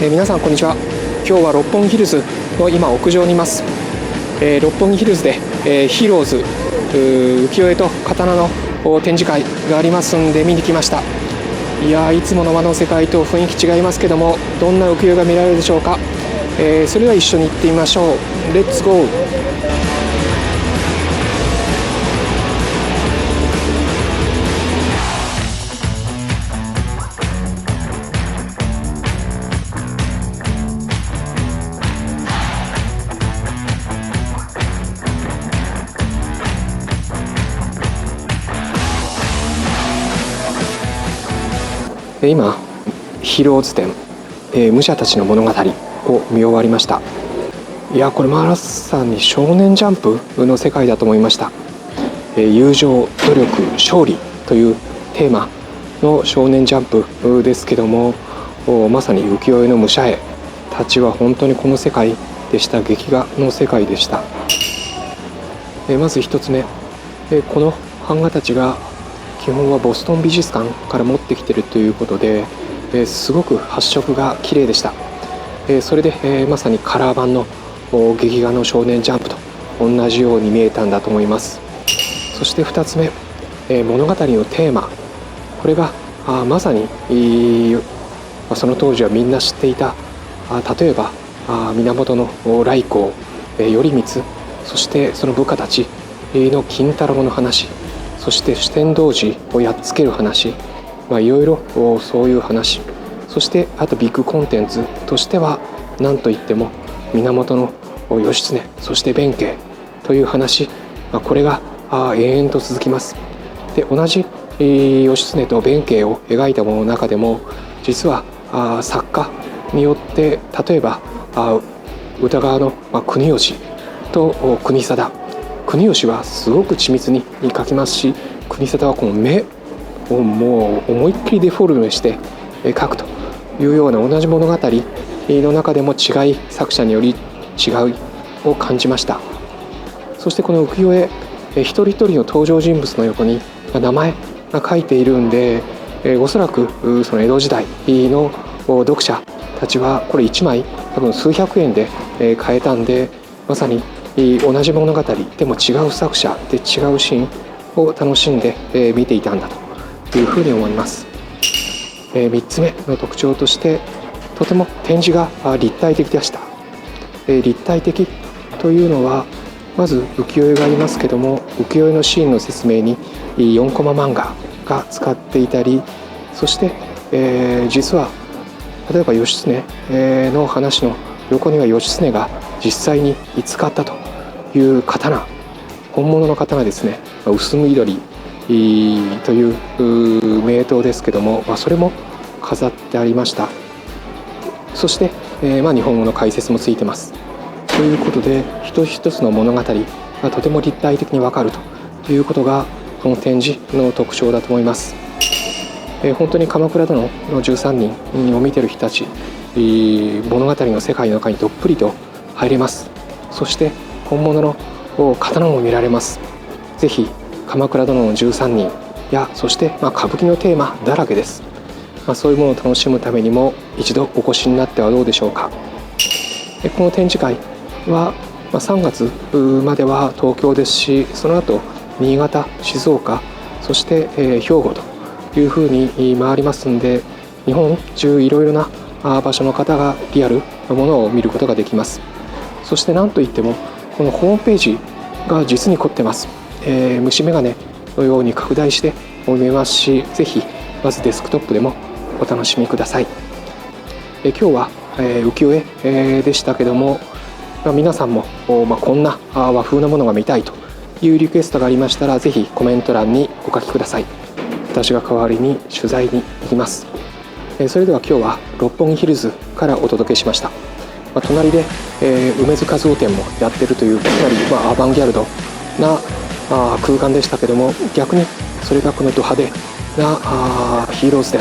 皆さんこんにちは。今日は六本木ヒルズの今屋上にいます。六本木ヒルズで、ヒーローズ浮世絵と刀の展示会がありますんで見に来ました。いやいつもの和の世界と雰囲気違いますけども、どんな浮世絵が見られるでしょうか。それでは一緒に行ってみましょう。レッツゴー。今ヒーローズ展、武者たちの物語を見終わりました。いやこれまさに少年ジャンプの世界だと思いました。友情、努力、勝利というテーマの少年ジャンプですけども、まさに浮世絵の武者絵たちは本当にこの世界でした。劇画の世界でした。まず一つ目、この版画たちが基本はボストン美術館から持ってきているということで、すごく発色が綺麗でした。それで、まさにカラー版の劇画の少年ジャンプと同じように見えたんだと思います。そして2つ目、物語のテーマ、これがまさにその当時はみんな知っていた、例えば源頼光、頼光、そしてその部下たちの金太郎の話、そして酒呑童子をやっつける話、いろいろそういう話、そしてあとビッグコンテンツとしては何といっても源義経、そして弁慶という話、これが延々と続きます。で同じ義経と弁慶を描いたものの中でも、実は作家によって例えば歌川の国吉と国貞、国吉はすごく緻密に描きますし、国貞はこの目をもう思いっきりデフォルメして描くというような、同じ物語の中でも違い、作者により違いを感じました。そしてこの浮世絵、一人一人の登場人物の横に名前が書いているんで、おそらくその江戸時代の読者たちはこれ1枚多分数百円で買えたんで、まさに同じ物語でも違う作者で違うシーンを楽しんで見ていたんだというふうに思います。3つ目の特徴として、とても展示が立体的でした。立体的というのは、まず浮世絵がありますけども、浮世絵のシーンの説明に4コマ漫画が使っていたり、そして、実は例えば義経の話の横には義経が実際に使ったという刀、本物の刀ですね、薄緑という名刀ですけども、それも飾ってありました。そして、日本語の解説もついてます。ということで、一つ一つの物語がとても立体的に分かるということがこの展示の特徴だと思います。本当に鎌倉殿の13人を見ている人たち、物語の世界の中にどっぷりと入れます。そして本物の刀も見られます。ぜひ鎌倉殿の13人や、そして歌舞伎のテーマだらけです。そういうものを楽しむためにも一度お越しになってはどうでしょうか。この展示会は3月までは東京ですし、その後新潟、静岡、そして兵庫というふうに回りますんで、日本中いろいろな場所の方がリアルなものを見ることができます。そして何といってもこのホームページが実に凝ってます。虫眼鏡のように拡大して見えますし、ぜひまずデスクトップでもお楽しみください。今日は浮世絵でしたけども、皆さんもこんな和風なものが見たいというリクエストがありましたら、ぜひコメント欄にお書きください。私が代わりに取材に行きます。それでは今日は六本木ヒルズからお届けしました。隣で梅津和夫展もやってるというかなりアバンギャルドな空間でしたけども、逆にそれがこのド派手なヒーローズ展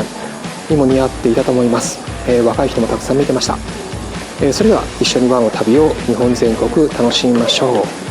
にも似合っていたと思います。若い人もたくさん見てました。それでは一緒に和の旅を日本全国楽しみましょう。